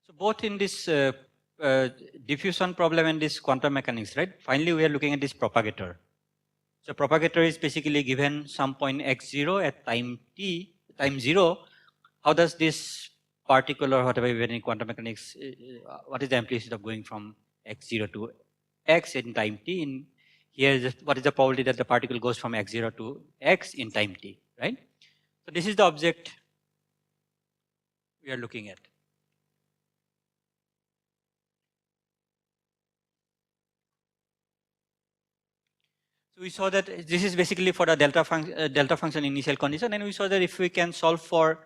So both in this diffusion problem and this quantum mechanics, right? Finally, we are looking at this propagator. So propagator is basically given some point x0 at time t, time 0. How does this particle or whatever even in quantum mechanics, what is the amplitude of going from x0 to x in time t? In here, is what is the probability that the particle goes from x0 to x in time t, right? So this is the object we are looking at. So we saw that this is basically for the delta function initial condition, and we saw that if we can solve for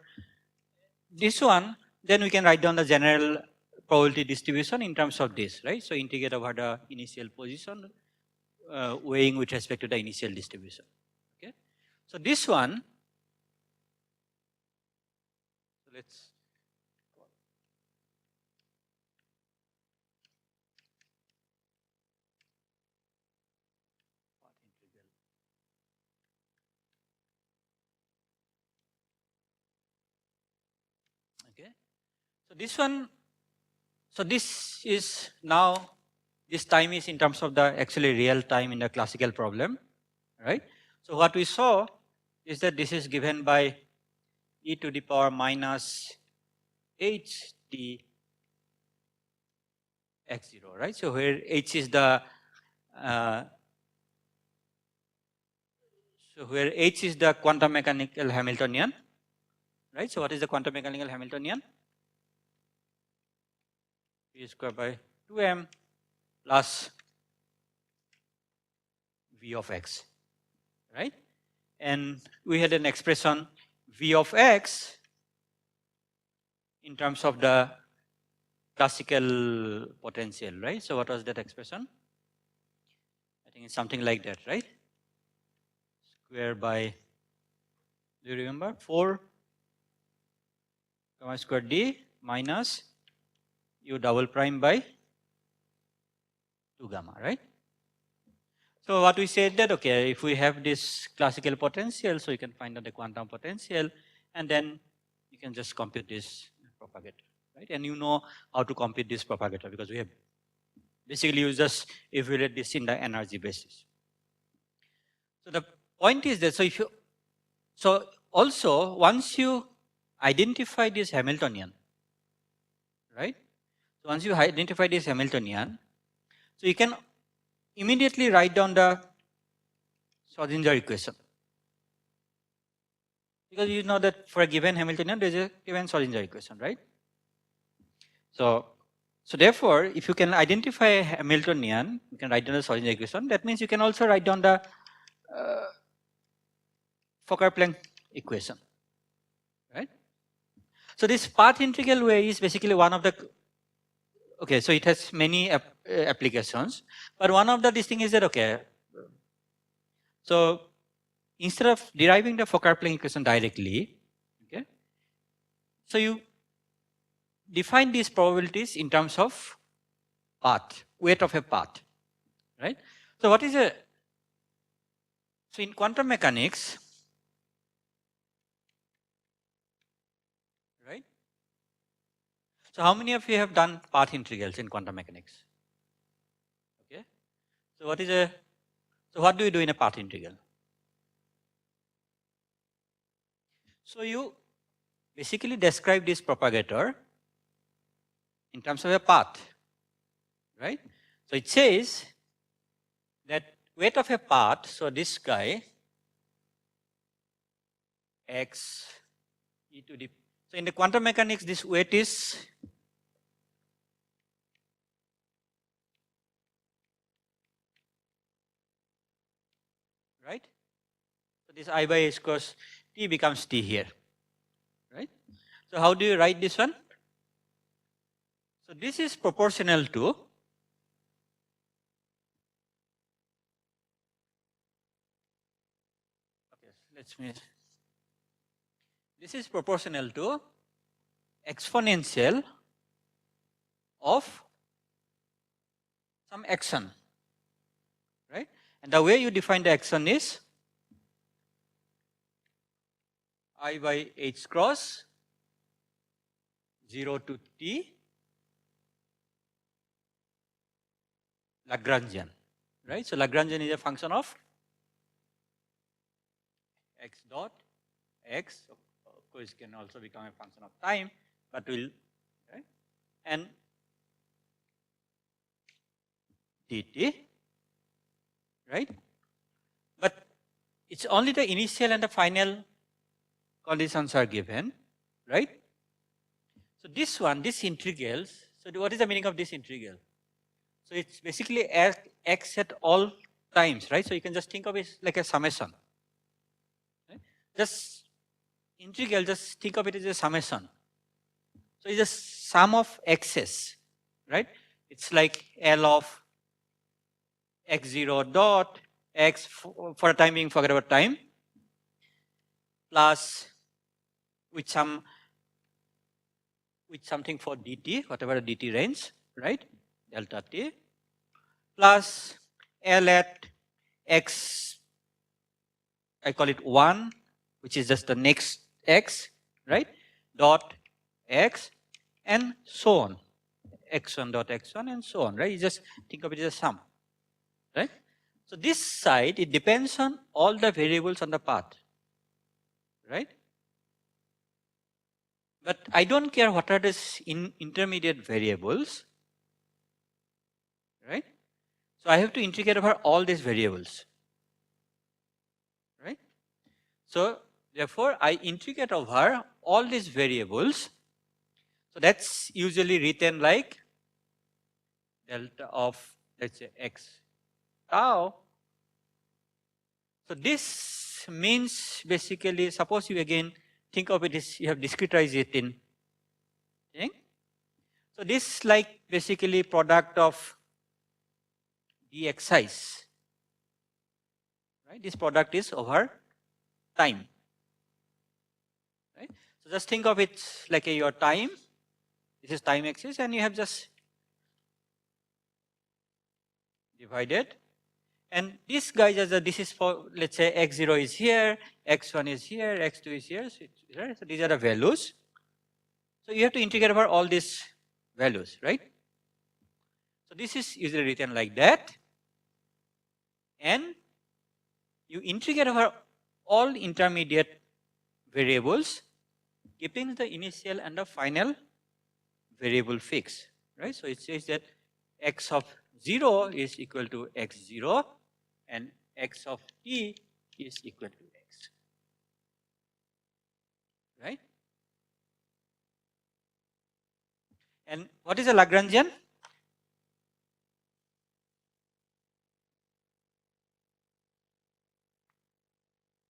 this one, then we can write down the general probability distribution in terms of this, right? So integrate over the initial position, weighing with respect to the initial distribution. Okay. So this one, so let's. Okay. So this one, so this is now, this time is in terms of the actually real time in the classical problem, right? So what we saw is that this is given by e to the power minus h t x0, right? So where h is the quantum mechanical Hamiltonian, right? So what is the quantum mechanical Hamiltonian? P square by 2m plus v of x, right? And we had an expression v of x in terms of the classical potential, right? So what was that expression? I think it's something like that, right? Square by, do you remember? 4 gamma square d minus u double prime by 2 gamma, right? So what we said that, okay, if we have this classical potential, so you can find out the quantum potential, and then you can just compute this propagator, right? And you know how to compute this propagator because we have basically you just evaluate this in the energy basis. So the point is that, so if you, so also once you identify this Hamiltonian, right? So once you identify this Hamiltonian, so you can immediately write down the Schrodinger equation. Because you know that for a given Hamiltonian, there is a given Schrodinger equation, right? So therefore, if you can identify a Hamiltonian, you can write down the Schrodinger equation. That means you can also write down the Fokker-Planck equation, right? So this path integral way is basically one of the, okay, so it has many applications, but one of the this thing is that, okay, so instead of deriving the Fokker-Planck equation directly, okay, so you define these probabilities in terms of path, weight of a path, right? So what is a, so in quantum mechanics, right? So how many of you have done path integrals in quantum mechanics? Okay. So what is a, so what do you do in a path integral? So you basically describe this propagator in terms of a path, right? So it says that weight of a path, so this guy, x e to the, so in the quantum mechanics, this weight is right? So this I by h cos t becomes t here, right? So how do you write this one? So this is proportional to, okay, let's make, this is proportional to exponential of some action, right? And the way you define the action is I by h cross 0 to t Lagrangian, right? So Lagrangian is a function of x dot x. Of course, can also become a function of time, but will, right? And dt, right? But it's only the initial and the final conditions are given, right? So this one, this integrals, so what is the meaning of this integral? So it's basically x at all times, right? So you can just think of it like a summation. Right? Just integral, just think of it as a summation. So it's a sum of x's, right? It's like L of x0 dot x for a time being, forget about time, plus with something for dt, whatever the dt range, right? Delta t, plus L at x, I call it 1, which is just the next x, right? Dot x, and so on. x1 dot x1 and so on, right? You just think of it as a sum, right? So this side, it depends on all the variables on the path, right? But I don't care what are these intermediate variables, right? So I have to integrate over all these variables, right? So therefore, I integrate over all these variables. So that's usually written like delta of, let's say, x tau. So this means basically, suppose you again think of it as you have discretized it in thing. So this like basically product of dx size, right? This product is over time, right? So just think of it like your time. This is time axis, and you have just divided. And this guy, this is for, let's say, x0 is here, x1 is here, x2 is here. So these are the values. So you have to integrate over all these values, right? So this is usually written like that. And you integrate over all intermediate variables, keeping the initial and the final variable fixed, right? So it says that x of 0 is equal to x0 and x of t is equal to x, right? And what is a Lagrangian?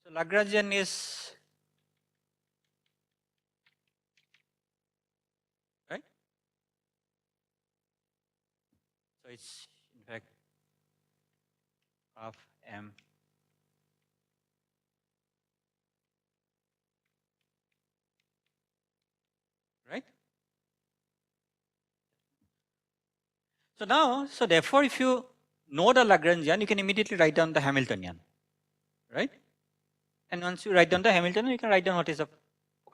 So Lagrangian is, right? So it's in fact half m right? So now, so therefore, if you know the Lagrangian, you can immediately write down the Hamiltonian, right? And once you write down the Hamiltonian, you can write down what is the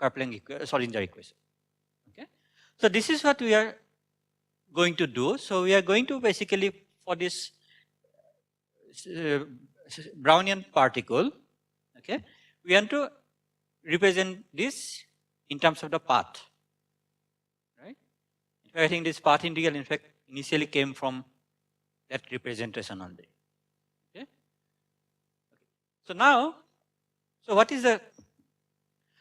Schrodinger equation. Okay. So this is what we are going to do. So we are going to basically, for this Brownian particle, okay, we want to represent this in terms of the path, right? In fact, I think this path integral, in fact, initially came from that representation only. Okay. So now, so what is the,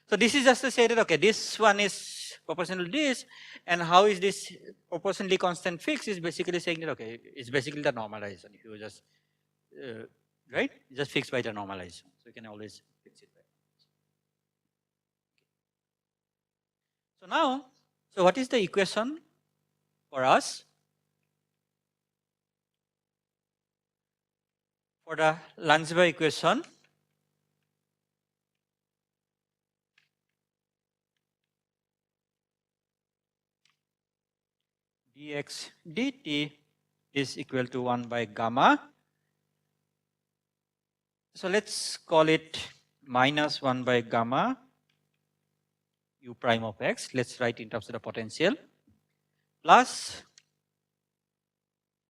so this is just to say that, okay, this one is proportional to this, and how is this proportionally constant fixed is basically saying that, okay, it's basically the normalization. If you just, right, just fixed by the normalization. So you can always fix it by. So now, so what is the equation for us? For the Landsberg equation, dx dt is equal to 1 by gamma. So let's call it minus 1 by gamma u prime of x. Let's write in terms of the potential, plus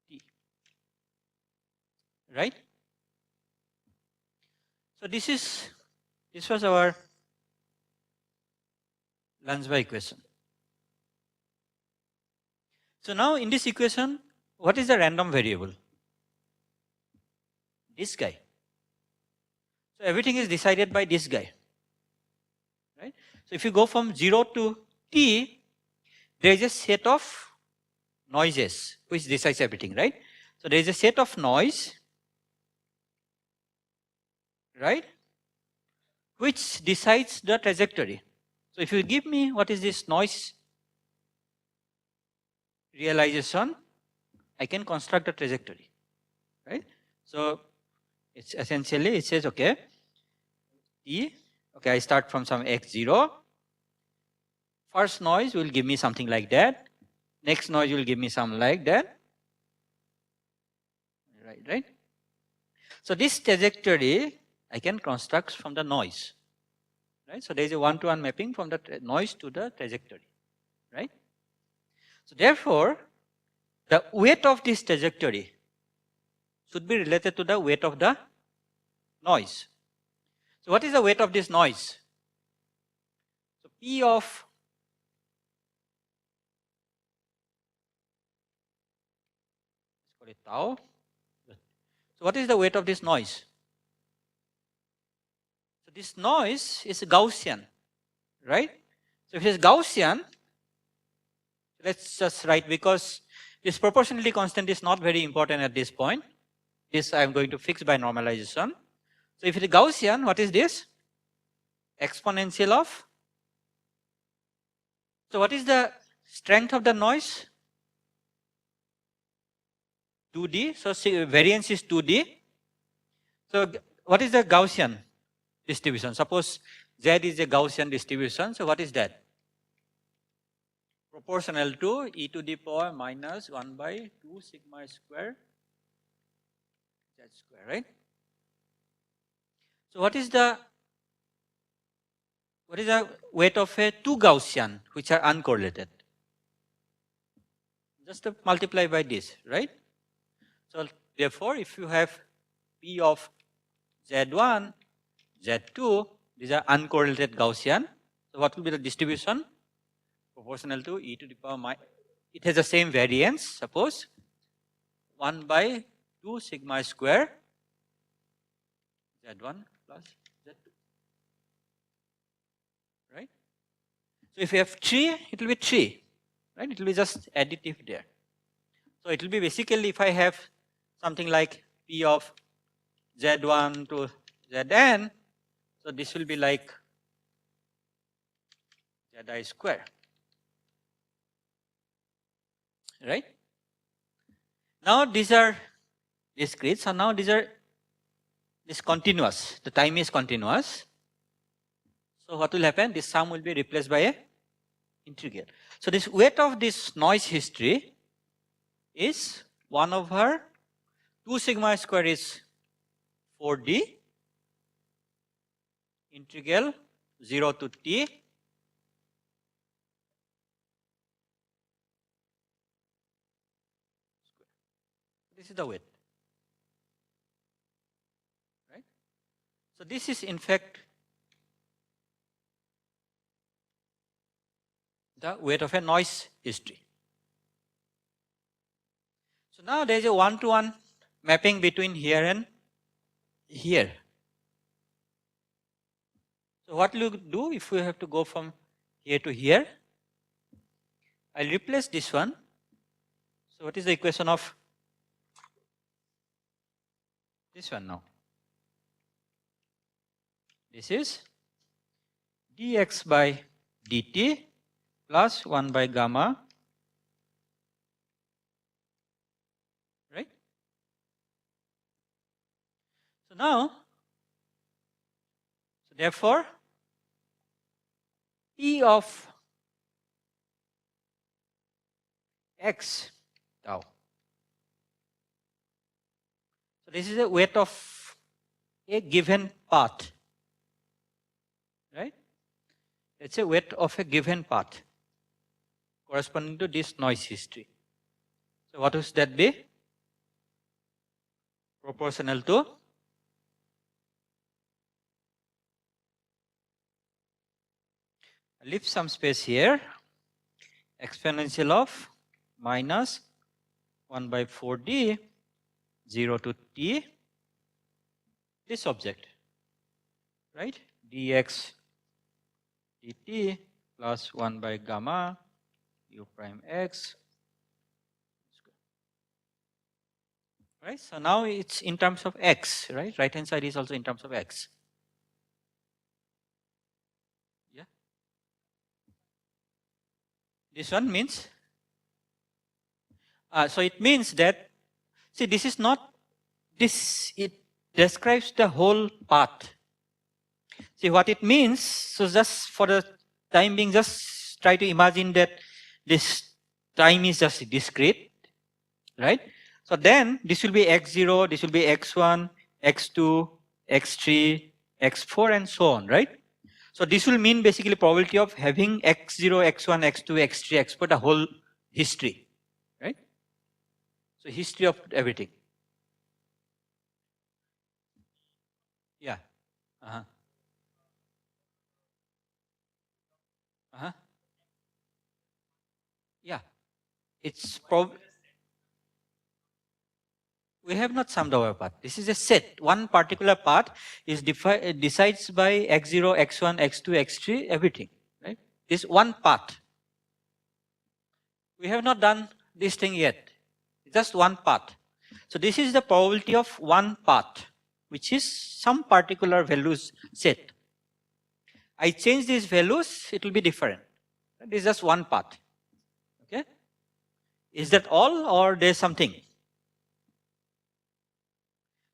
t. right? So this was our Lanzwa equation. So now in this equation, what is the random variable? This guy. So everything is decided by this guy, right? So if you go from 0 to t, there is a set of noises which decides everything, right? So there is a set of noise, right, which decides the trajectory. So if you give me what is this noise realization, I can construct a trajectory, right? So it's essentially, it says, okay, t, okay, I start from some x0. First noise will give me something like that. Next noise will give me something like that. Right? So this trajectory I can construct from the noise, right? So there is a one-to-one mapping from the noise to the trajectory, right? So therefore, the weight of this trajectory should be related to the weight of the noise. So what is the weight of this noise? So P of tau. So what is the weight of this noise? So this noise is Gaussian, right? So if it is Gaussian, let's just write, because this proportionality constant is not very important at this point. This I am going to fix by normalization. So if it is Gaussian, what is this? Exponential of. So what is the strength of the noise? 2D. So variance is 2D. So what is the Gaussian distribution? Suppose Z is a Gaussian distribution. So what is that? Proportional to e to the power minus 1 by 2 sigma square Z square, right? So what is the weight of a two Gaussian which are uncorrelated? Just to multiply by this, right? So therefore, if you have P of Z1, Z2, these are uncorrelated Gaussian. So what will be the distribution? Proportional to e to the power minus, it has the same variance, suppose 1 by 2 sigma square Z1 plus Z2, right? So if you have 3, it will be 3, right? It will be just additive there. So it will be basically, if I have something like P of Z1 to Zn, so this will be like Zi square, right? Now these are discrete, so now these are continuous, the time is continuous. So what will happen? This sum will be replaced by a integral. So this weight of this noise history is 1 over 2 sigma square is 4D integral 0 to t this is the weight, right? So this is in fact the weight of a noise history. So now there is a one-to-one mapping between here and here. So what will you do if we have to go from here to here? I'll replace this one. So what is the equation of this one now? This is dx by dt plus 1 by gamma, right? So now, therefore, E of x tau. So this is the weight of a given path, right? It's a weight of a given path corresponding to this noise history. So what would that be? proportional to leave some space here, exponential of minus 1 by 4d 0 to t this object, right, dx dt plus 1 by gamma u prime x, right. So now it's in terms of x, right hand side is also in terms of x. Yeah, this one means so it means that, see, this is not this, it describes the whole path. See what it means. So just for the time being, just try to imagine that this time is just discrete, right? So then this will be x0, this will be x1, x2, x3, x4 and so on, right? So this will mean basically probability of having x0, x1, x2, x3, x4, the whole history, right? So history of everything. Yeah. Uh-huh. Uh-huh. Yeah. It's we have not summed our path. This is a set. One particular path is decides by x0, x1, x2, x3, everything, right? This one path. We have not done this thing yet. Just one path. So this is the probability of one path, which is some particular values set. I change these values, it will be different. This is just one path. Okay? Is that all, or there's something?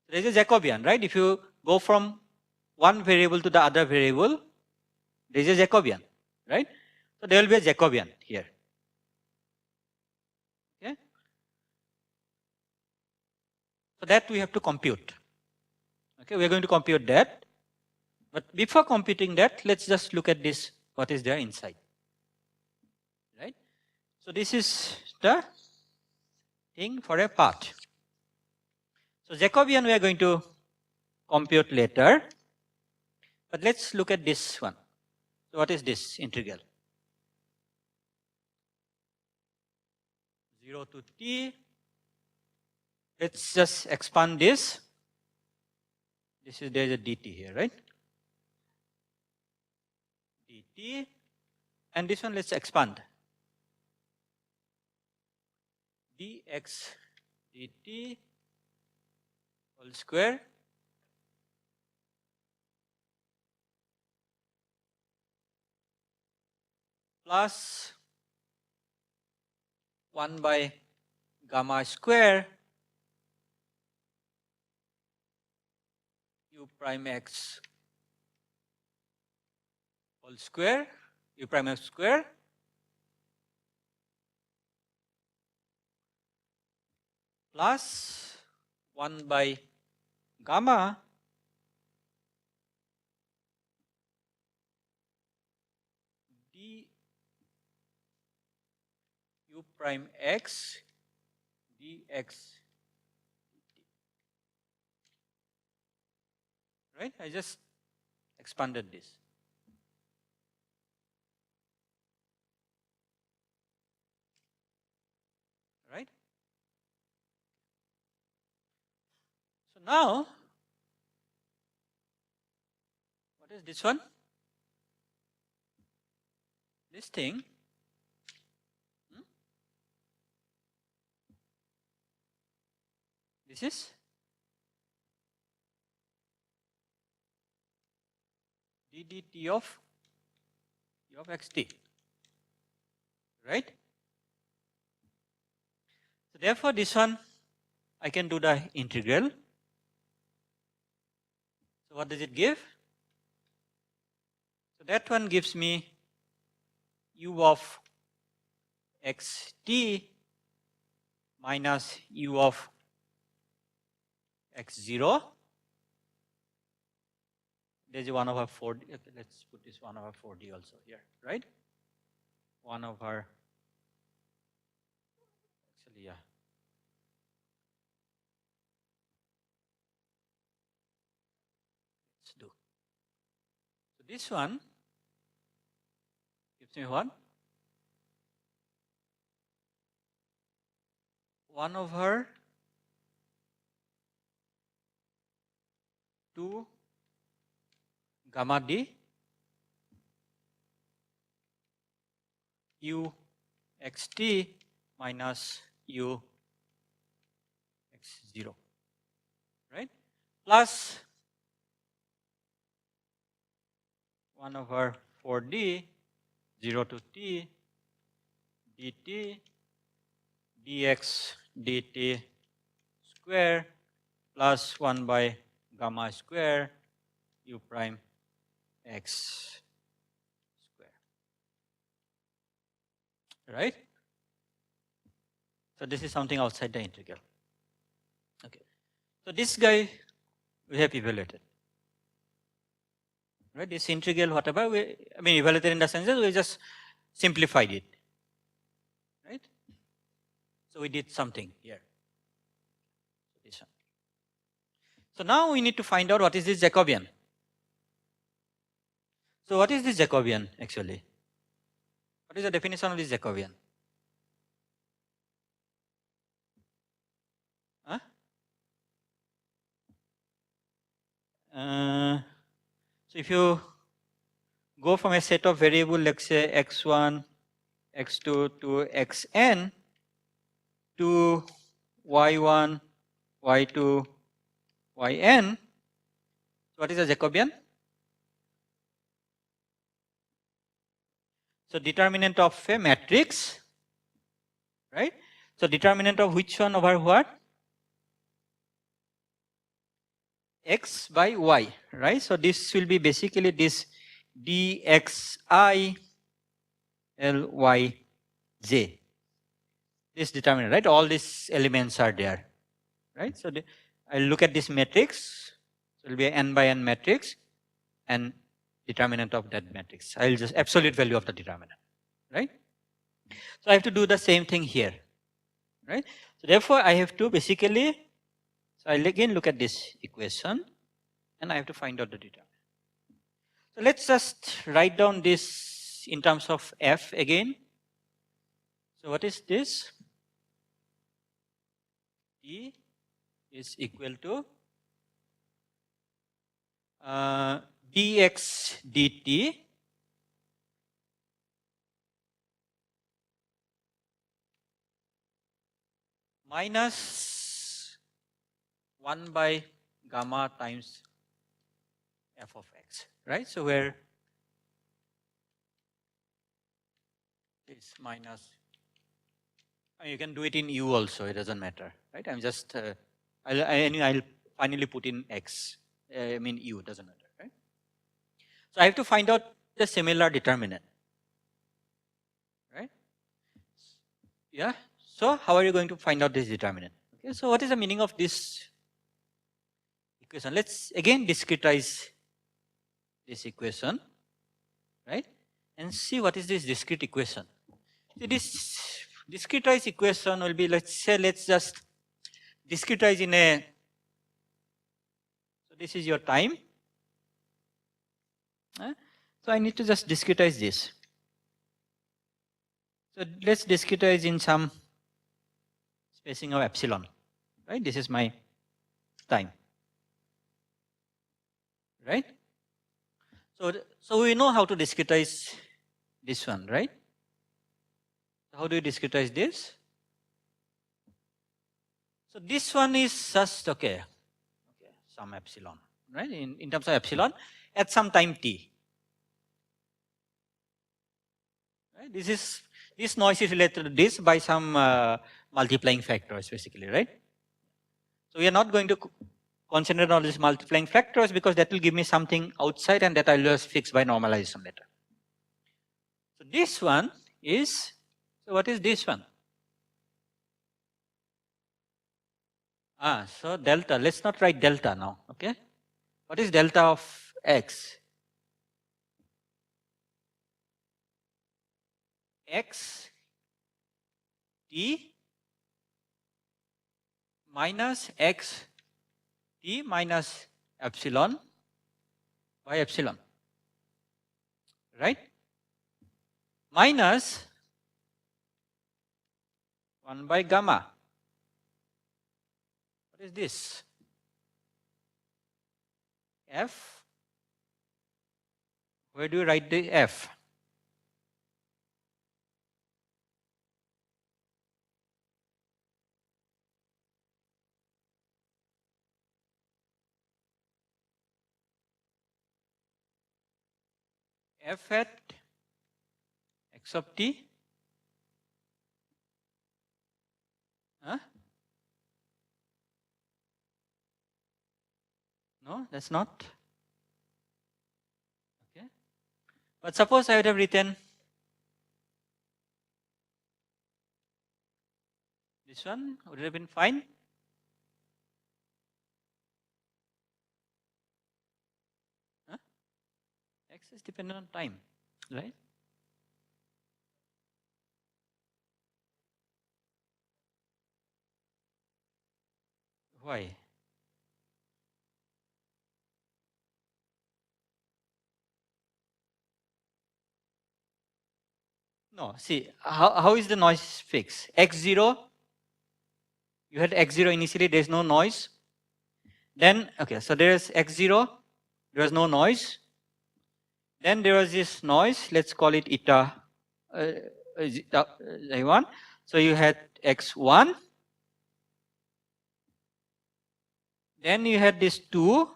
There is a Jacobian, right? If you go from one variable to the other variable, there is a Jacobian, right? So there will be a Jacobian here. Okay? So that we have to compute. Okay, we are going to compute that. But before computing that, let's just look at this, what is there inside. Right? So this is the thing for a path. So Jacobian we are going to compute later. But let's look at this one. So what is this integral? 0 to t. Let's just expand this. This is, there is a dt here, right? dt. And this one let's expand. dx dt whole square plus 1 by gamma square u prime x whole square, u prime x square plus 1 by gamma d u prime x dx. Right? I just expanded this. Right? So now, what is this one? This thing. This is ddt of u of xt, right? So therefore this one I can do the integral. So what does it give? So that one gives me u of xt minus u of x0. There's 1 over 4d. Okay, let's put this 1 over 4d also here, right? 1 over, actually, yeah. Let's do. So this one gives me what? 1 over 2 gamma d u xt minus u x0, right? Plus 1 over 4d 0 to t dt dx dt square plus 1 by gamma square u prime x square, right? So this is something outside the integral. Okay. So this guy we have evaluated, right? This integral whatever I mean evaluated in the sense that we just simplified it, right? So we did something here. This one. So now we need to find out what is this Jacobian. So what is this Jacobian actually? What is the definition of this Jacobian? Huh? So if you go from a set of variable, let's say x1, x2 to xn to y1, y2, yn, what is a Jacobian? So determinant of a matrix, right? So determinant of which one over what? X by y, right? So this will be basically this dxi lyj. This determinant, right? All these elements are there, right? So I'll look at this matrix. So it will be an n by n matrix and determinant of that matrix. I'll just absolute value of the determinant, right? So I have to do the same thing here, right? So therefore I have to basically, so I'll again look at this equation and I have to find out the determinant. So let's just write down this in terms of f again. So what is this? T is equal to dx dt minus 1 by gamma times f of x, right? So where is minus, you can do it in u also, it doesn't matter, right? I'm just, I'll finally put in x, I mean u, doesn't matter, right? So I have to find out the similar determinant, right? Yeah, so how are you going to find out this determinant? Okay, so what is the meaning of this equation? Let's again discretize this equation, right? And see what is this discrete equation. So this discretized equation will be, let's say, let's just discretize in a, so this is your time. So I need to just discretize this. So let's discretize in some spacing of epsilon, right? This is my time, right? So we know how to discretize this one, right? How do you discretize this? So this one is just, okay, some epsilon, right? In terms of epsilon, at some time t. Right? This noise is related to this by some multiplying factors, basically, right? So we are not going to concentrate on these multiplying factors because that will give me something outside and that I'll just fix by normalization later. So this one is, so what is this one? So delta, let's not write delta now, okay? What is delta of x? X t minus x t minus epsilon by epsilon, right? Minus 1 by gamma. What is this? F. Where do you write the F? F at x of t. Huh? No, that's not. Okay. But suppose I would have written this one, would it have been fine? Huh? X is dependent on time, right? Why? No, see, how is the noise fixed? X0, you had X0 initially, there is no noise. Then, okay, so there is X0, there was no noise. Then there was this noise, let's call it eta one. So you had X1. Then you had this 2.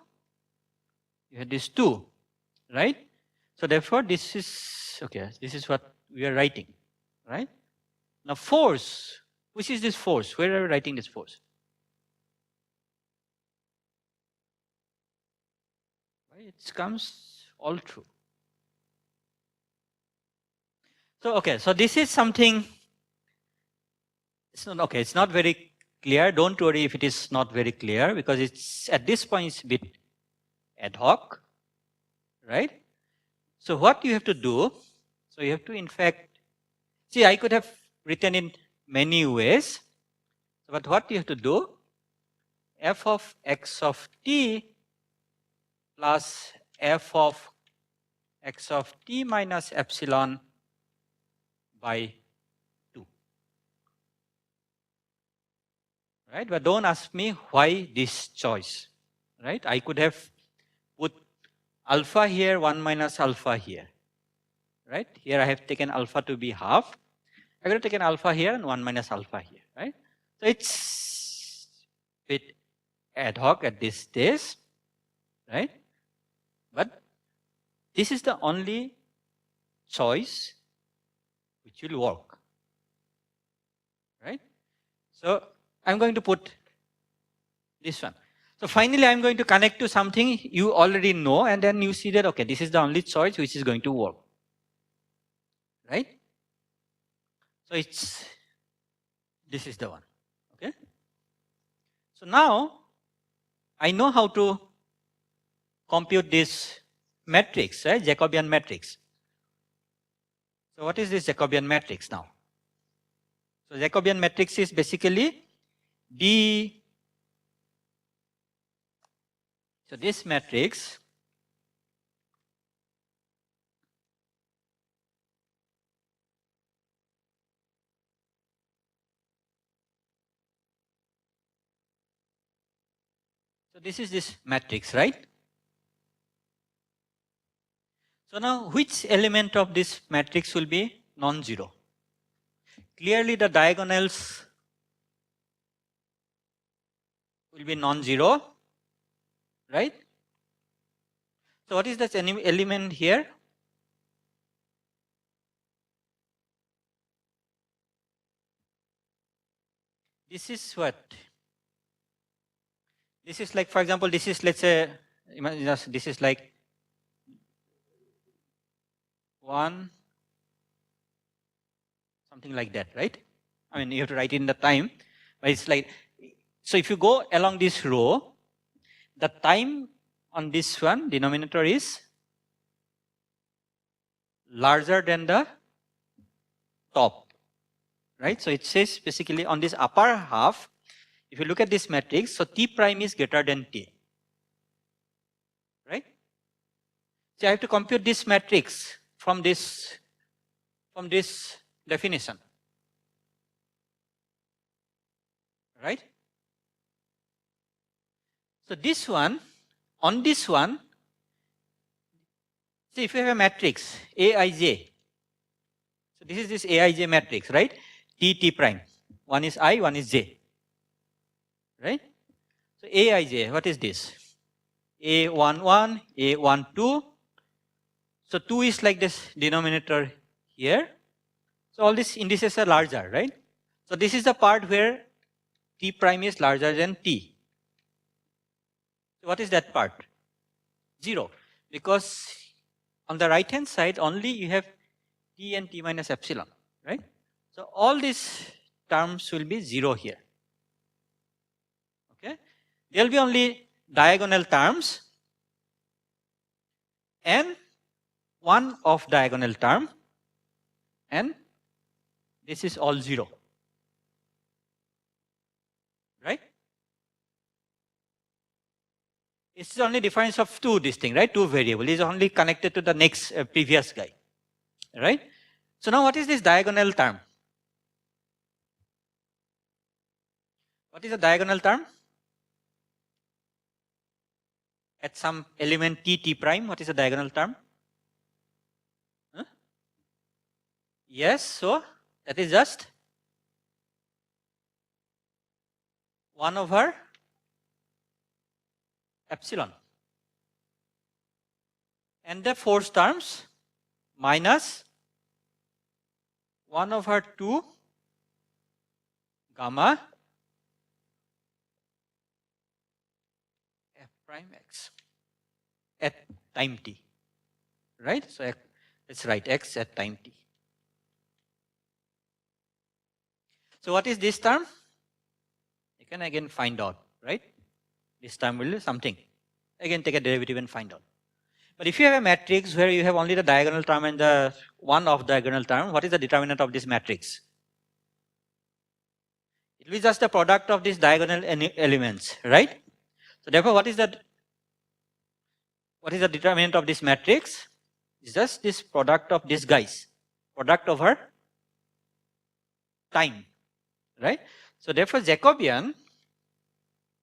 You had this 2, right? So therefore, this is, okay, this is what we are writing, right? Now force, which is this force? Where are we writing this force? Right? It comes all true. So, okay, so this is something, it's not, okay, it's not very clear. Don't worry if it is not very clear, because it's, at this point, it's a bit ad hoc, right? So what you have to do, so you have to in fact, see, I could have written in many ways, but what you have to do, f of x of t plus f of x of t minus epsilon by 2. Right? But don't ask me why this choice. Right? I could have put alpha here, 1 minus alpha here. Right? Here I have taken alpha to be half. I could have taken alpha here and 1 minus alpha here. Right? So it's a bit ad hoc at this stage. Right? But this is the only choice which will work. Right? So I'm going to put this one. So finally I'm going to connect to something you already know, and then you see that, okay, this is the only choice which is going to work. Right? So it's, this is the one. Okay? So now I know how to compute this matrix, right? Jacobian matrix. So what is this Jacobian matrix now? So Jacobian matrix is basically D. So this matrix so this is this matrix, right? So now which element of this matrix will be non-zero? Clearly the diagonals will be non-zero, right? So what is the element here? This is what? This is like, for example, this is, let's say, this is like 1, something like that, right? I mean, you have to write in the time, but it's like, so if you go along this row, the time on this one, denominator is larger than the top, right? So it says basically on this upper half, if you look at this matrix, so t prime is greater than t, right? So I have to compute this matrix from this definition. Right? So this one, on this one, see if you have a matrix Aij. So this is this Aij matrix, right? T prime. One is I, one is J. Right? So Aij, what is this? A11, A12. So 2 is like this denominator here. So all these indices are larger, right? So this is the part where T prime is larger than T. So what is that part? 0. Because on the right hand side only you have T and T minus epsilon, right? So all these terms will be 0 here. Okay? There will be only diagonal terms and one off diagonal term, and this is all 0. Right? It's only difference of 2 this thing, right? 2 variable is only connected to the next previous guy. Right? So now what is this diagonal term? What is the diagonal term? At some element T prime, what is the diagonal term? Huh? Yes, so that is just 1 over epsilon. And the force terms minus 1 over 2 gamma f prime x at time t. Right? So let's write x at time t. So what is this term? You can again find out, right? This term will be something. Again take a derivative and find out. But if you have a matrix where you have only the diagonal term and the one off diagonal term, what is the determinant of this matrix? It will be just the product of these diagonal elements, right? So therefore, what is the determinant of this matrix? It's just this product of these guys, product over time, right? So therefore, Jacobian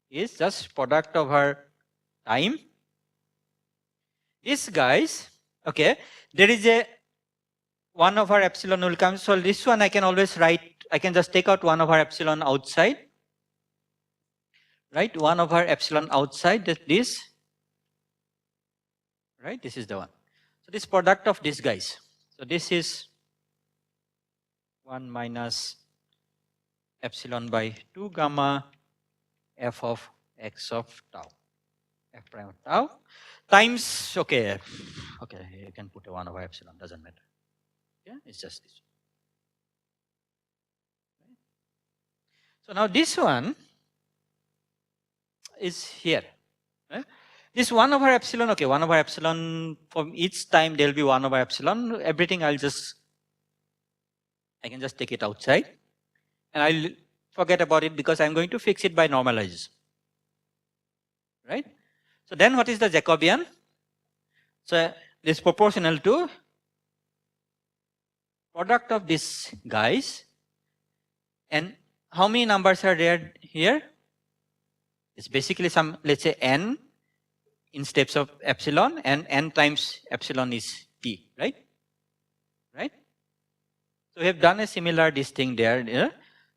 is just product over time. These guys, okay, there is a 1 over epsilon will come. So this one I can always write, I can just take out 1 over epsilon outside. Right, 1 over epsilon outside this. Right, this is the one. So this product of these guys. So this is 1 minus epsilon by 2 gamma f of x of tau, f prime of tau, times, okay, you can put a 1 over epsilon, doesn't matter. Yeah, it's just this. Right. So now this one is here. Right? This 1 over epsilon, okay, 1 over epsilon, from each time there will be 1 over epsilon, everything I can just take it outside and I'll forget about it because I'm going to fix it by normalization. Right? So then what is the Jacobian? So this is proportional to product of these guys, and how many numbers are there here? It's basically some, let's say n in steps of epsilon, and n times epsilon is t, right? Right? So we have done a similar this thing there. Yeah?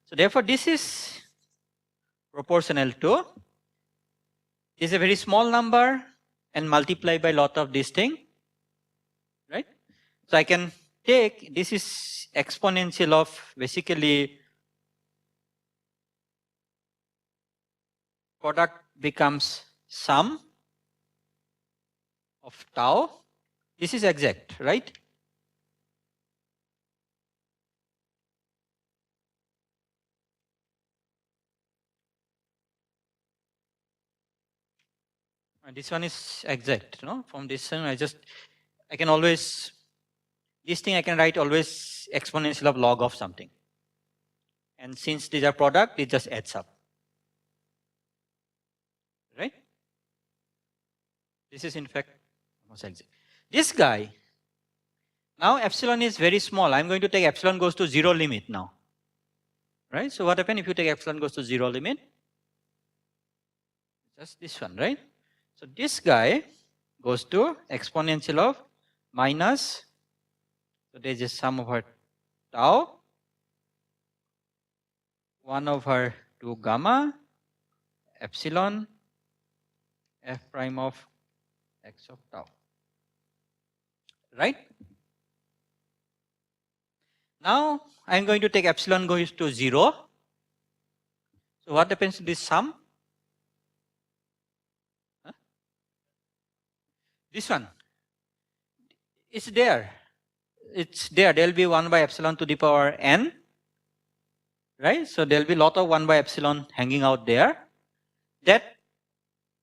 So therefore this is proportional to, this is a very small number and multiply by lot of this thing, right? So I can take, this is exponential of basically product becomes sum of tau. This is exact, right? And this one is exact, you know, from this one I can always, this thing I can write always exponential of log of something. And since these are product, it just adds up. Right? This is in fact almost exact. This guy, now epsilon is very small. I'm going to take epsilon goes to 0 limit now. Right? So what happens if you take epsilon goes to 0 limit? Just this one, right? So this guy goes to exponential of minus, so there's a sum over tau, 1 over 2 gamma, epsilon, f prime of x of tau. Right? Now I'm going to take epsilon goes to 0. So what happens to this sum? Huh? This one. It's there. It's there. There will be 1 by epsilon to the power n. Right? So there will be a lot of 1 by epsilon hanging out there. That,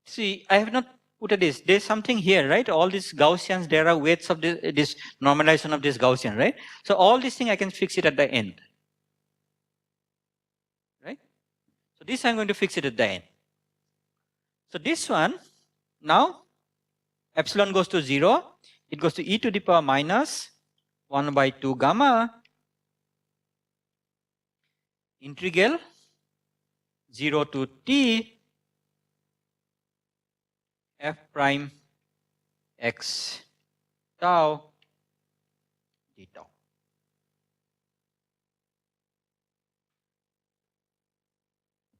see, I have not put this. There's something here, right? All these Gaussians, there are weights of this normalization of this Gaussian, right? So all these things I can fix it at the end. Right? So this I'm going to fix it at the end. So this one, now epsilon goes to 0. It goes to e to the power minus 1 by 2 gamma integral 0 to t f prime x tau d tau.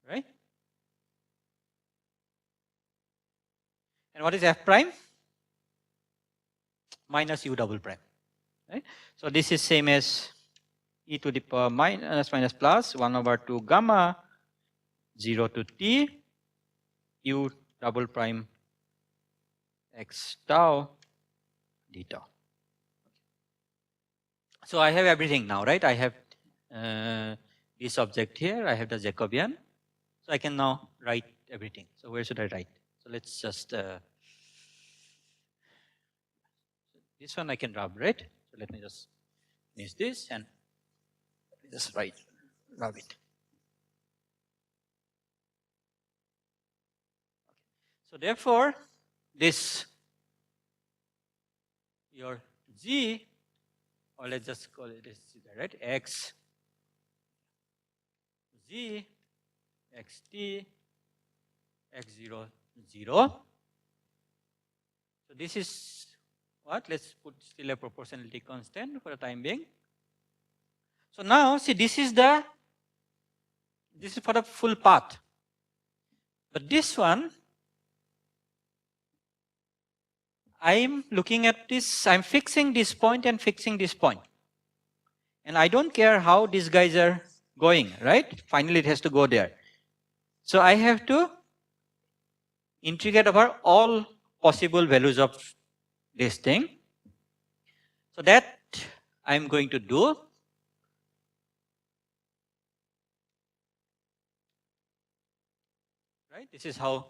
Right? And what is f prime? Minus u double prime. Right? So this is same as e to the power minus plus 1 over 2 gamma 0 to t u double prime x tau d tau. So I have everything now, right? I have this object here. I have the Jacobian. So I can now write everything. So where should I write? So let's just this one I can rub, right? So let me just finish this and just rub it. So therefore, this your g, or let's just call it this, right? X z xt x0 0. So this is what? Let's put still a proportionality constant for the time being. So now see, this is for the full path. But this one, I'm looking at this, I'm fixing this point and fixing this point. And I don't care how these guys are going, right? Finally it has to go there. So I have to integrate over all possible values of this thing. So that I'm going to do. Right? This is how,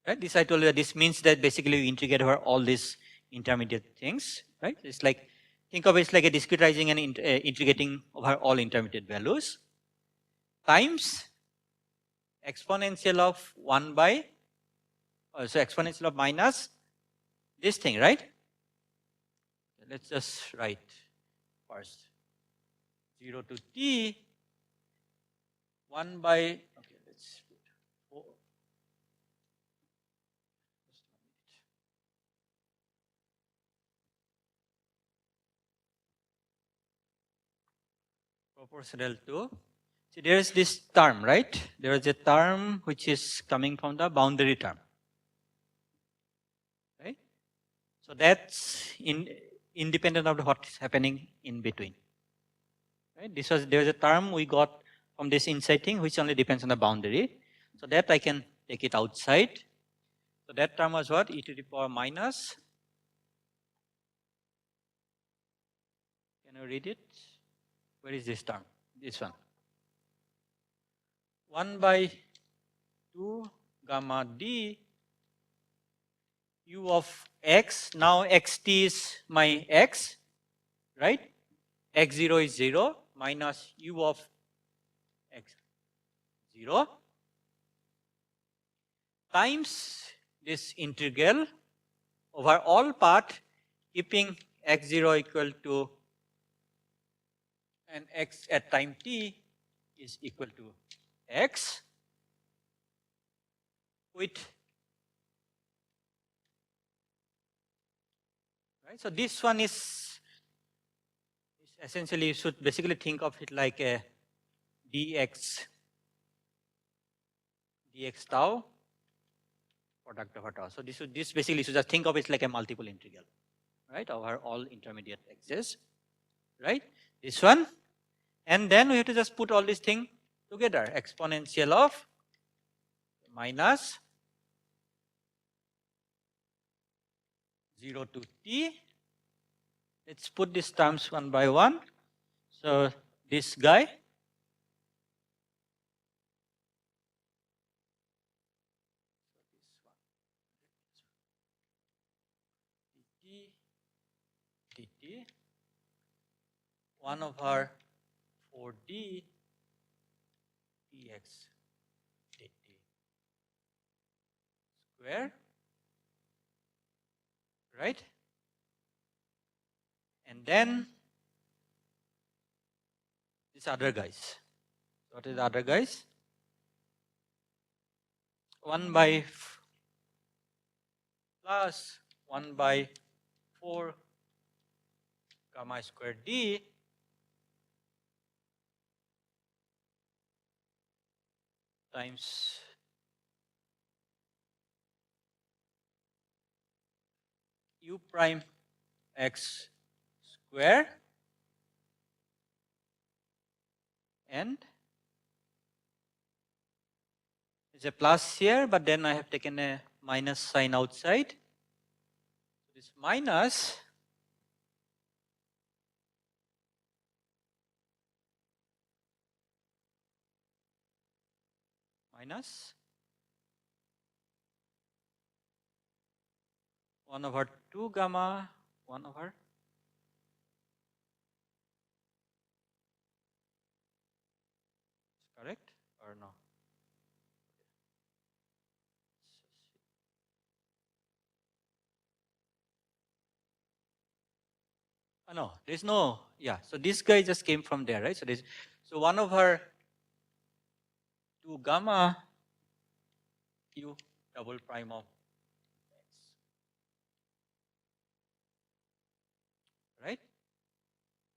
right? This I told you that this means that basically you integrate over all these intermediate things, right? It's like, think of it like a discretizing and integrating over all intermediate values times exponential of 1 by, so exponential of minus this thing, right? Let's just write first 0 to t 1 by, okay, let's put 4. Proportional to, see there is this term, right? There is a term which is coming from the boundary term. Right? So that's independent of what is happening in between. Right? There was a term we got from this inside thing which only depends on the boundary. So that I can take it outside. So that term was what? E to the power minus. Can you read it? Where is this term? This one. 1 by 2 gamma d u of x. Now xt is my x, right? x0 is 0 minus u of x0 times this integral over all part keeping x0 equal to and x at time t is equal to x with, right. So this one is essentially, you should basically think of it like a dx tau product over tau. So this basically, you should just think of it like a multiple integral, right, over all intermediate x's, right, this one. And then we have to just put all these things together, exponential of minus 0 to t. Let's put these terms one by one. So this guy, dt 1 over 4d dx dt square, right? And then these other guys. What is the other guys? 1 by plus 1 by 4 gamma square d times u prime x square and it's a plus here, but then I have taken a minus sign outside. This minus minus 1 over 2 gamma 1 over correct or no? Oh, no, there's no, yeah. So this guy just came from there, right? So 1 over 2 gamma u double prime of x, right?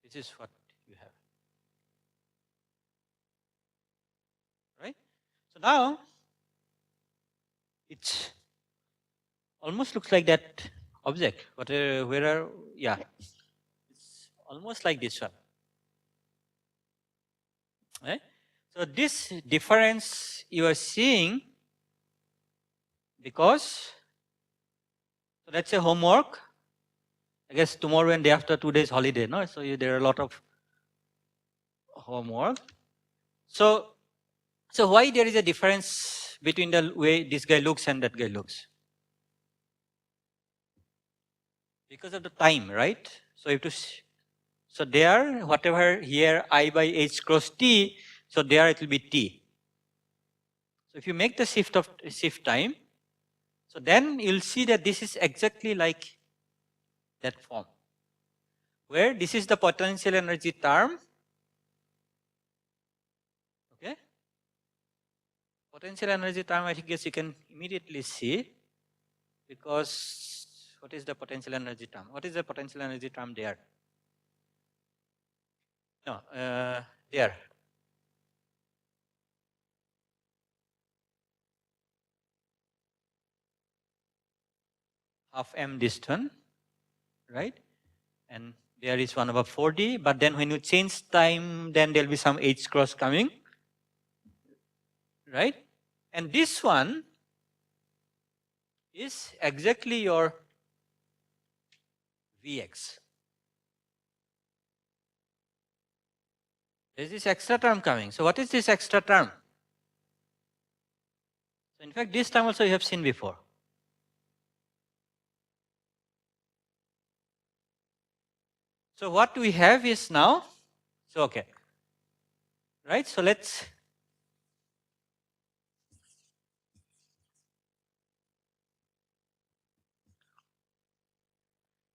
This is what you have, right? So now it almost looks like that object. Yeah, it's almost like this one, right? So this difference you are seeing because, so that's a homework. I guess tomorrow and day after 2 days holiday, no? So there are a lot of homework. So why there is a difference between the way this guy looks and that guy looks? Because of the time, right? So you have to, so there, whatever here I by h cross t, so there it will be t. So if you make the shift time, so then you'll see that this is exactly like that form, where this is the potential energy term. Okay, potential energy term, I guess you can immediately see, because what is the potential energy term? What is the potential energy term there? No, there. Half m distance, right? And there is 1 over 4d, but then when you change time, then there will be some h cross coming, right? And this one is exactly your Vx. There is this extra term coming. So what is this extra term? So in fact, this term also you have seen before. So what we have is now, so okay, right? So let's,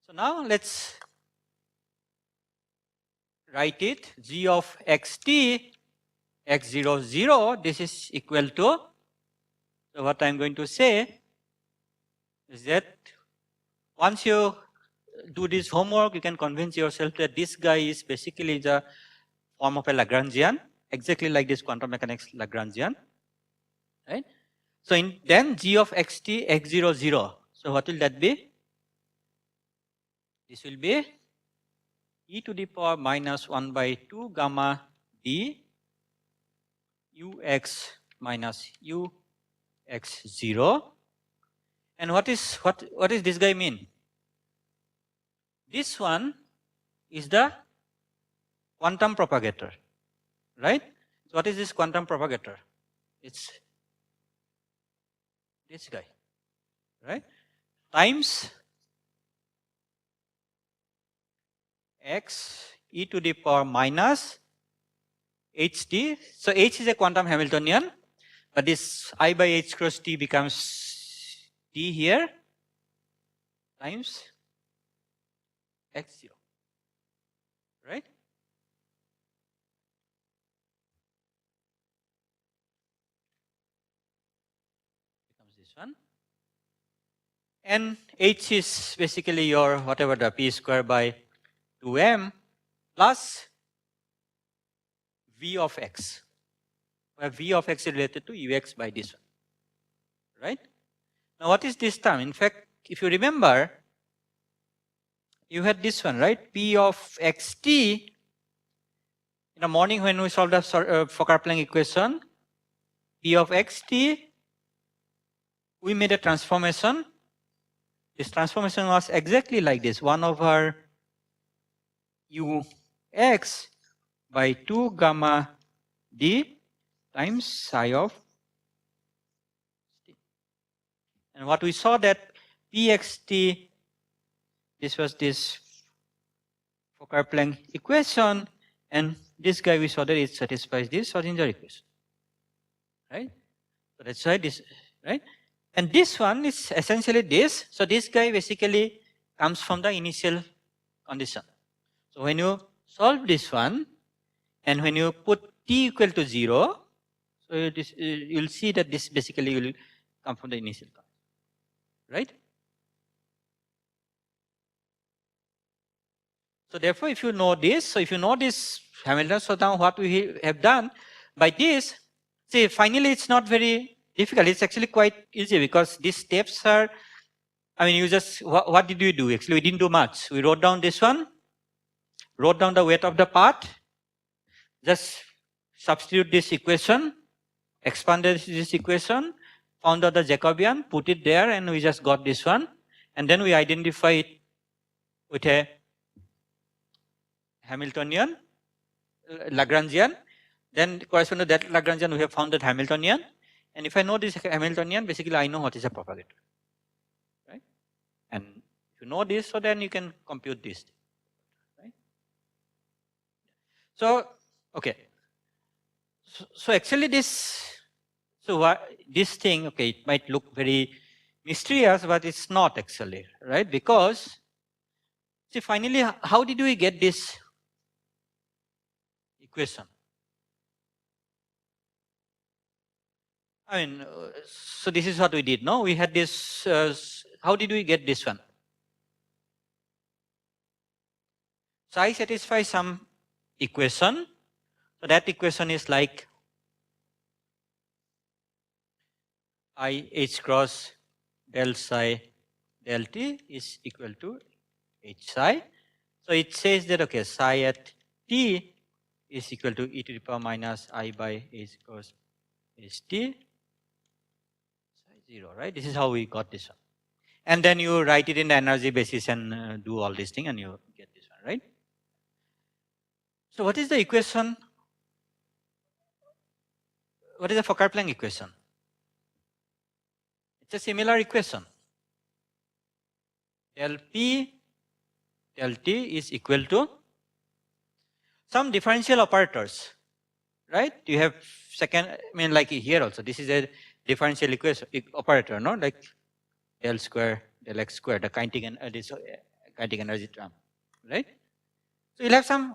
So now let's write it. G of xt x0 0, this is equal to, so what I'm going to say is that once you do this homework, you can convince yourself that this guy is basically the form of a Lagrangian, exactly like this quantum mechanics Lagrangian, right? So then G of xt x0 0. So what will that be? This will be e to the power minus 1 by 2 gamma d ux minus ux0. And what is this guy mean? This one is the quantum propagator, right? So what is this quantum propagator? It's this guy, right? Times x e to the power minus ht. So h is a quantum Hamiltonian, but this I by h cross t becomes t here times x0, right? Becomes this one. And h is basically your whatever the p square by 2m plus v of x, where v of x is related to ux by this one, right? Now what is this term? In fact, if you remember, you had this one, right? P of xt. In the morning when we solved the Fokker-Planck equation, P of xt, we made a transformation. This transformation was exactly like this, 1 over ux by 2 gamma d times psi of t. And what we saw that pxt, this was this Fokker-Planck equation, and this guy we saw that it satisfies this Schrodinger equation, right? So that's why this, right? And this one is essentially this. So this guy basically comes from the initial condition. So when you solve this one, and when you put t equal to 0, so you'll see that this basically will come from the initial condition, right? So therefore, if you know this, so if you know this Hamilton, so now what we have done by this, see, finally it's not very difficult. It's actually quite easy because these steps are, I mean, you just, what did we do? Actually, we didn't do much. We wrote down this one, wrote down the weight of the part, just substitute this equation, expanded this equation, found out the Jacobian, put it there, and we just got this one. And then we identify it with a Hamiltonian, Lagrangian. Then corresponding to that Lagrangian, we have found that Hamiltonian. And if I know this Hamiltonian, basically I know what is a propagator, right? And if you know this, so then you can compute this, right? So, okay. So actually this, this thing, okay, it might look very mysterious, but it's not actually, right? Because, see, finally, how did we get this equation? I mean, so this is what we did, no? We had this, how did we get this one? So I satisfy some equation. So that equation is like I h cross del psi del t is equal to h psi. So it says that, okay, psi at t is equal to e to the power minus I by h cross h t. 0, right? This is how we got this one. And then you write it in the energy basis and do all this thing and you get this one, right? So what is the equation? What is the Fokker-Planck equation? It's a similar equation. Del P del T is equal to some differential operators, right? You have second, I mean like here also, this is a differential equation operator, no? Like del square, del x square, the kinetic and this kinetic energy term, right? So you'll have some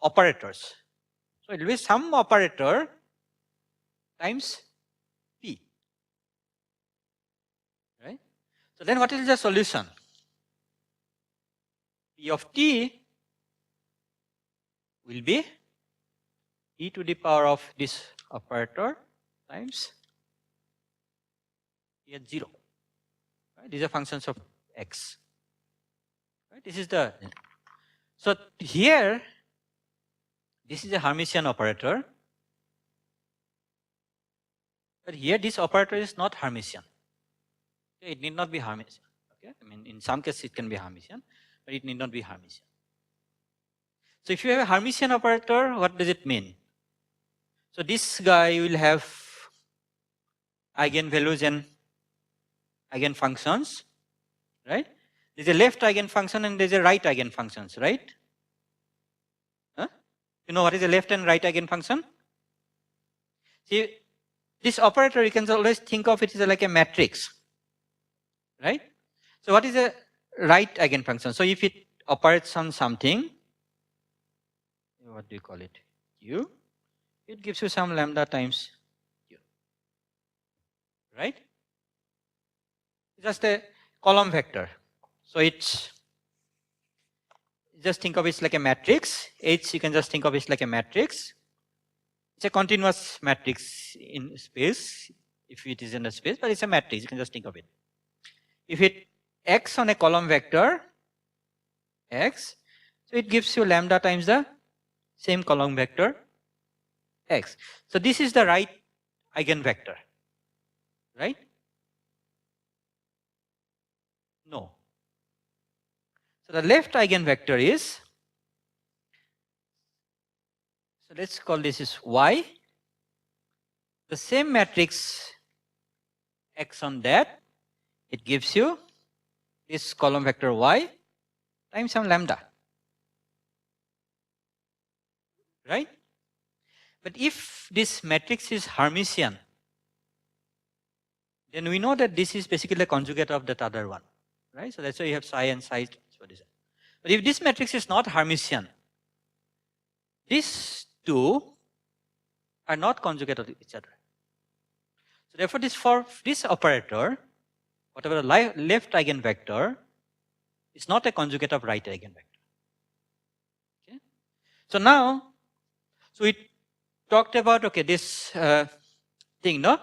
operators. So it will be some operator times P, right? So then what is the solution? P of t will be e to the power of this operator times t at 0. Right? These are functions of x. Right? This is the, so here this is a Hermitian operator, but here this operator is not Hermitian. Okay? It need not be Hermitian. Okay? I mean, in some cases it can be Hermitian, but it need not be Hermitian. So if you have a Hermitian operator, what does it mean? So this guy will have eigenvalues and eigenfunctions, right? There's a left eigenfunction and there's a right eigenfunctions, right? Huh? You know what is a left and right eigenfunction? See, this operator you can always think of it as like a matrix, right? So what is a right eigenfunction? So if it operates on something, what do you call it? Q, it gives you some lambda times Q, right? Just a column vector. So it's, just think of it like a matrix. H you can just think of it like a matrix. It's a continuous matrix in space, if it is in a space, but it's a matrix, you can just think of it. If it x on a column vector, x, so it gives you lambda times the same column vector, x. So this is the right eigenvector, right? No. So the left eigenvector is, so let's call this is y. The same matrix x on that, it gives you this column vector y times some lambda, right? But if this matrix is Hermitian, then we know that this is basically the conjugate of that other one, right? So that's why you have psi and psi. But if this matrix is not Hermitian, these two are not conjugate of each other. So therefore, for this operator, whatever the left eigenvector is not a conjugate of right eigenvector. Okay? So now, so we talked about, okay, this thing, no?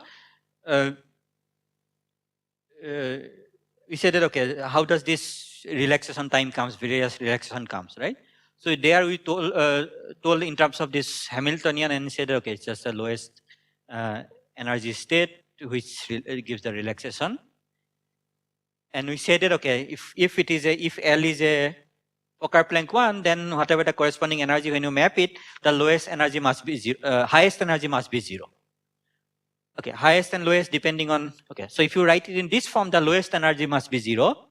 We said that, okay, how does this relaxation time comes, various relaxation comes, right? So there we told in terms of this Hamiltonian and said, okay, it's just the lowest energy state which gives the relaxation. And we said that, okay, if L is a Fokker-Planck one, then whatever the corresponding energy, when you map it, the lowest energy must be zero, highest energy must be zero. Okay, highest and lowest depending on, okay, so if you write it in this form, the lowest energy must be zero,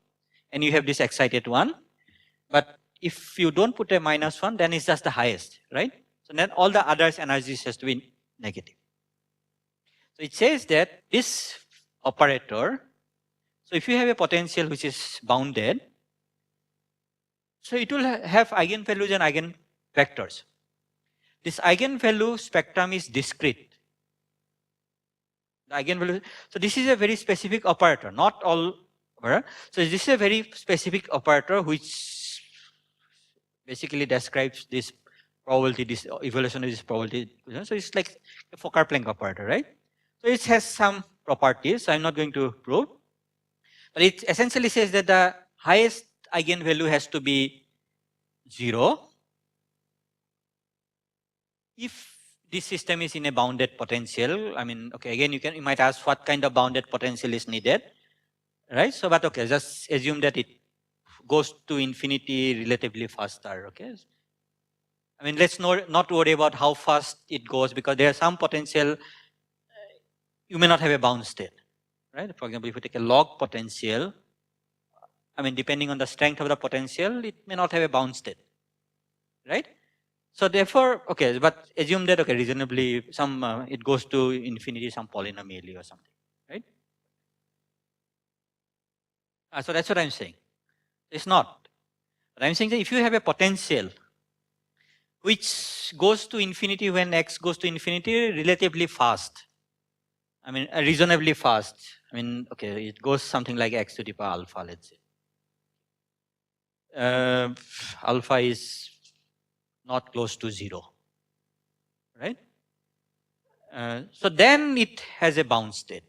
and you have this excited one. But if you don't put a minus one, then it's just the highest, right? So then all the others energies has to be negative. So it says that this operator, so if you have a potential which is bounded, so it will have eigenvalues and eigenvectors. This eigenvalue spectrum is discrete. The eigenvalue, so this is a very specific operator, not all. So this is a very specific operator which basically describes this probability, this evolution of this probability. So it's like a Fokker-Planck operator, right? So it has some properties, so I'm not going to prove. But it essentially says that the highest eigenvalue has to be 0 if this system is in a bounded potential. I mean, okay, again, you might ask what kind of bounded potential is needed, right? So, but okay, just assume that it goes to infinity relatively faster, okay? I mean, let's not worry about how fast it goes, because there are some potential, you may not have a bound state, right? For example, if you take a log potential, I mean, depending on the strength of the potential, it may not have a bound state, right? So therefore, okay, but assume that, okay, reasonably, some it goes to infinity, some polynomially or something, right? So that's what I'm saying. It's not. But I'm saying that if you have a potential which goes to infinity when x goes to infinity relatively fast, I mean reasonably fast, I mean, okay, it goes something like x to the power alpha, let's say. Alpha is not close to 0, right? So then it has a bound state.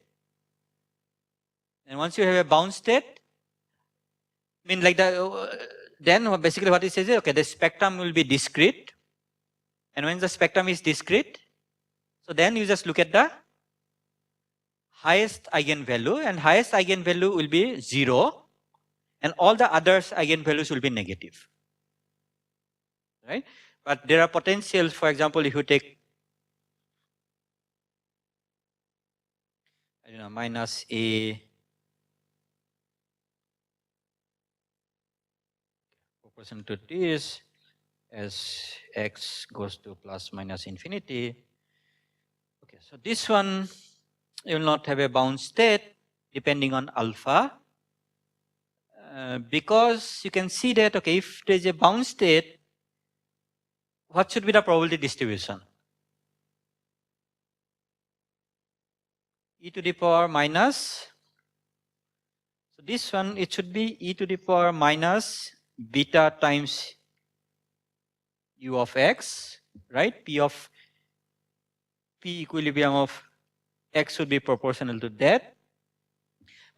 And once you have a bound state, I mean like then basically what it says is, okay, the spectrum will be discrete. And when the spectrum is discrete, so then you just look at the highest eigenvalue, and highest eigenvalue will be 0, and all the others eigenvalues will be negative, right? But there are potentials, for example, if you take, I don't know, minus a proportion to this as x goes to plus minus infinity. Okay, so this one you will not have a bound state depending on alpha, because you can see that, okay, if there is a bound state, what should be the probability distribution? E to the power minus, so this one, it should be e to the power minus beta times u of x, right? P equilibrium of x should be proportional to that.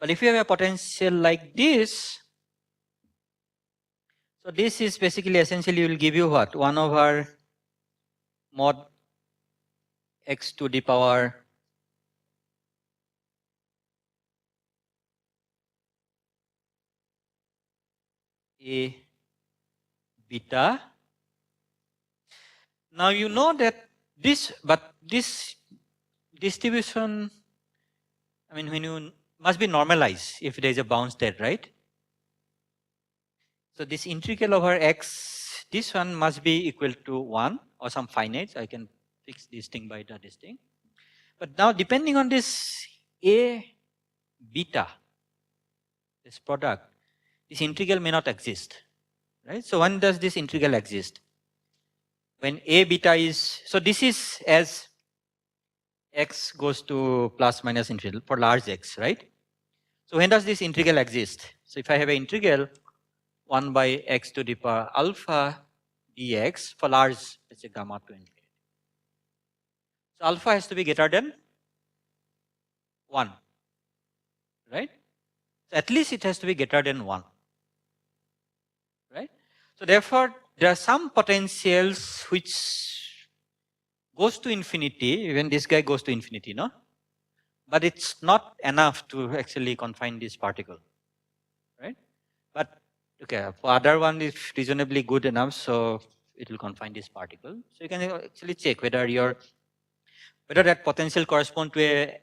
But if you have a potential like this, so this is basically essentially will give you what? 1 over mod x to the power a beta. Now you know that this, but this distribution, I mean, when you must be normalized if there is a bound state, right? So this integral over x, this one must be equal to 1 or some finite. I can fix this thing by this thing. But now depending on this a beta, this product, this integral may not exist, right? So when does this integral exist? When a beta is, so this is as x goes to plus minus integral for large x, right? So when does this integral exist? So if I have an integral 1 by x to the power alpha dx for large, let's say gamma to infinity. So alpha has to be greater than 1, right? So at least it has to be greater than 1, right? So therefore, there are some potentials which goes to infinity, even this guy goes to infinity, no? But it's not enough to actually confine this particle, right? But okay, for other one is reasonably good enough, so it will confine this particle. So you can actually check whether that potential correspond to a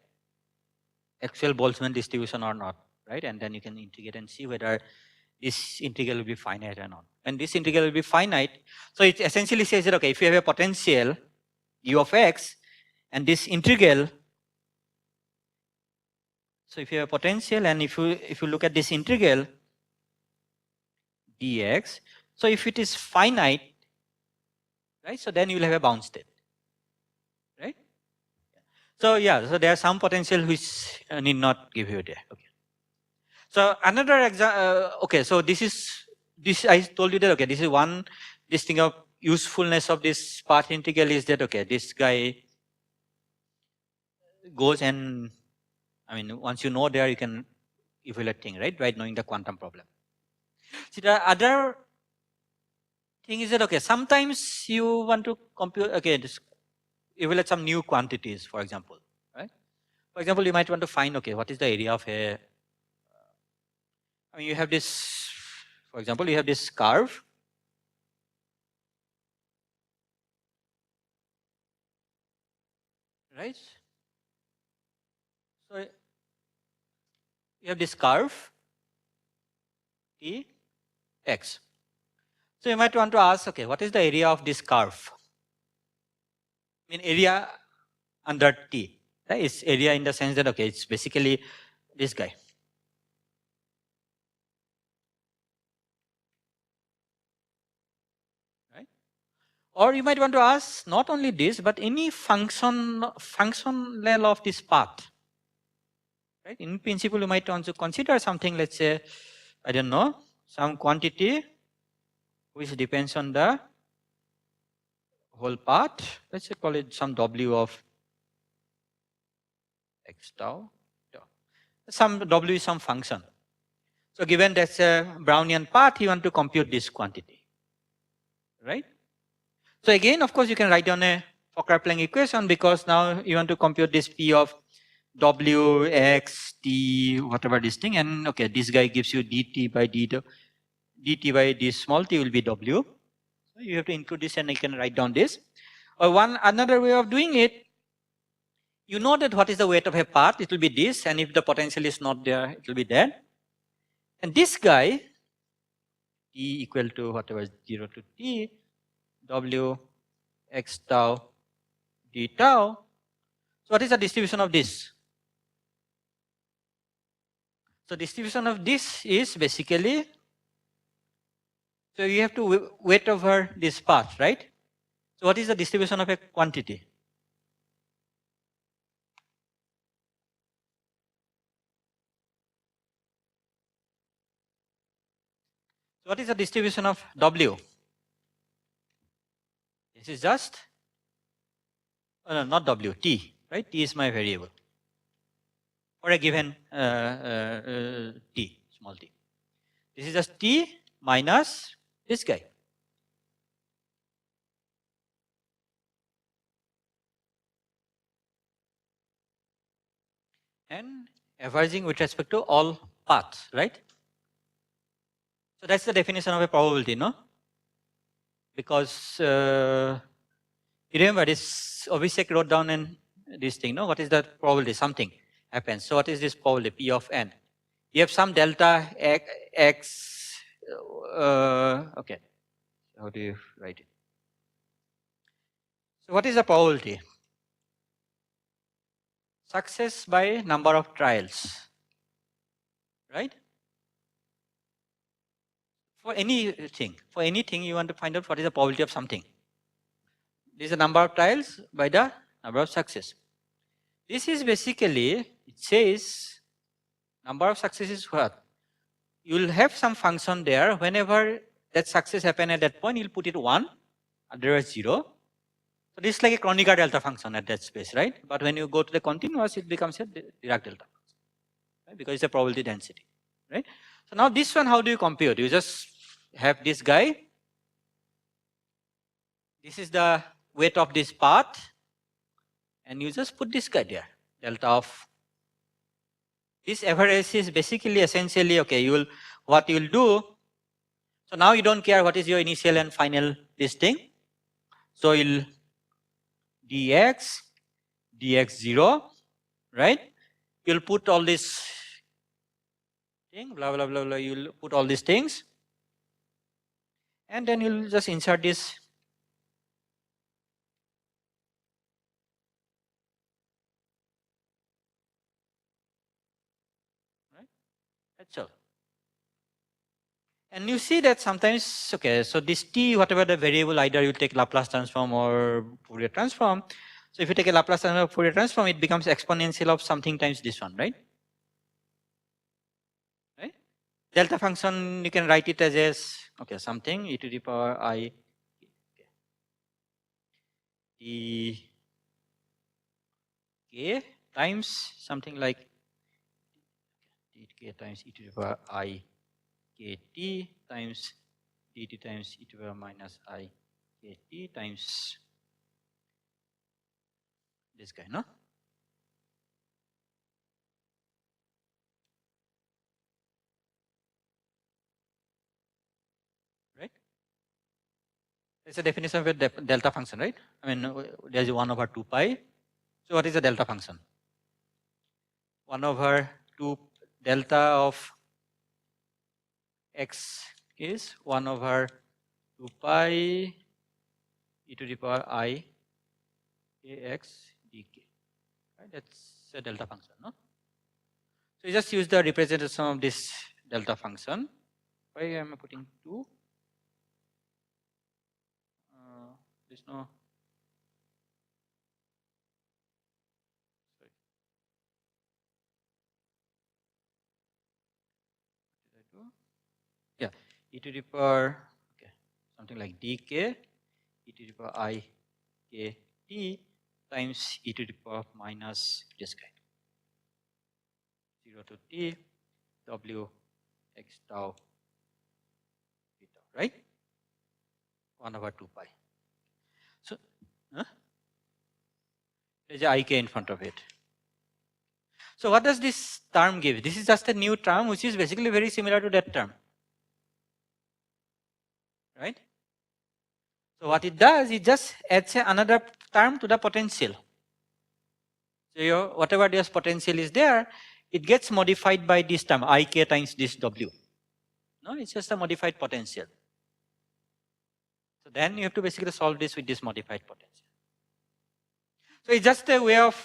actual Boltzmann distribution or not, right? And then you can integrate and see whether this integral will be finite or not. And this integral will be finite, so it essentially says that, okay, if you have a potential u of x and this integral, so if you have a potential and if you look at this integral dx, so if it is finite, right, so then you will have a bound state, right? So yeah, so there are some potential which need not give you there. Okay. So another example, okay, so this I told you that, okay, this is one, this thing of usefulness of this path integral is that, okay, this guy goes and, I mean, once you know there, you can evaluate thing, right, by knowing the quantum problem. See, the other thing is that, okay, sometimes you want to compute, okay, this, evaluate some new quantities, for example, right? For example, you might want to find, okay, what is the area of a, I mean, you have this, for example, you have this curve, right? So you have this curve, T, X. So you might want to ask, okay, what is the area of this curve? I mean, area under T, right? It's area in the sense that, okay, it's basically this guy. Or you might want to ask not only this, but any functional of this path. Right? In principle, you might want to consider something, let's say, I don't know, some quantity which depends on the whole path. Let's say call it some W of x tau. Some W is some function. So given that's a Brownian path, you want to compute this quantity. Right? So again, of course, you can write down a Fokker-Planck equation because now you want to compute this P of W, X, T, whatever this thing, and okay, this guy gives you dt by this small t will be W. So you have to include this and you can write down this. Or another way of doing it, you know that what is the weight of a path, it will be this, and if the potential is not there, it will be there. And this guy, t equal to whatever 0 to t, W x tau d tau. So what is the distribution of this? So distribution of this is basically, so you have to weight over this path, right? So what is the distribution of a quantity? So what is the distribution of W? This is just, oh no, not W, T, right? T is my variable for a given T, small t. This is just T minus this guy. And averaging with respect to all paths, right? So that's the definition of a probability, no? Because you remember this, Abhishek wrote down in this thing, no? What is the probability? Something happens. So what is this probability? P of n. You have some delta x, okay. How do you write it? So what is the probability? Success by number of trials, right? For anything you want to find out what is the probability of something. This is the number of trials by the number of success. This is basically, it says, number of success is what? You will have some function there. Whenever that success happen at that point, you'll put it 1, otherwise 0. So this is like a Kronecker delta function at that space, right? But when you go to the continuous, it becomes a Dirac delta function, right? Because it's a probability density, right? So now this one, how do you compute? You just have this guy. This is the weight of this path, and you just put this guy there, delta of. This average is basically essentially, okay, what you will do. So now you don't care what is your initial and final this thing. So you'll dx0, right? You'll put all this thing, blah, blah, blah, blah. You'll put all these things. And then you'll just insert this. Right? That's all. And you see that sometimes, okay, so this t, whatever the variable, either you take Laplace transform or Fourier transform. So if you take a Laplace transform or Fourier transform, it becomes exponential of something times this one, right? Right? Delta function, you can write it as okay, something e to the power I d k times something like k times e to the power I kt times dt times e to the power minus I kt times this guy, no? Right? It's a definition of a delta function, right? I mean, there's 1 over 2 pi. So what is the delta function? 1 over 2 delta of x is 1 over 2 pi e to the power I ax dk. Right? That's a delta function, no? So you just use the representation of this delta function. Why am I putting 2? There's no. Sorry. What did I do? Yeah, e to the power, okay, something like dk e to the power I k t times e to the power minus this guy. 0 to t w x tau theta, right? 1 over 2 pi. So, there's a ik in front of it. So what does this term give? This is just a new term which is basically very similar to that term, right? So what it does, it just adds another term to the potential. So your whatever this potential is there, it gets modified by this term ik times this w. No, it's just a modified potential. So then you have to basically solve this with this modified potential. So it's just a way of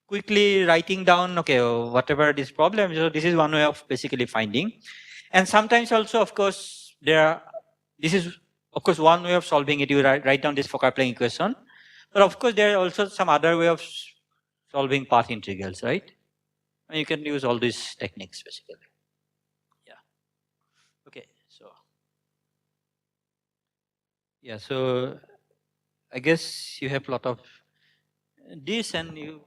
quickly writing down, okay, whatever this problem. So this is one way of basically finding. And sometimes also, of course, this is of course one way of solving it. You write down this Fokker-Planck equation. But of course, there are also some other way of solving path integrals, right? And you can use all these techniques basically. Yeah. Okay. So yeah. So I guess you have a lot of this, and you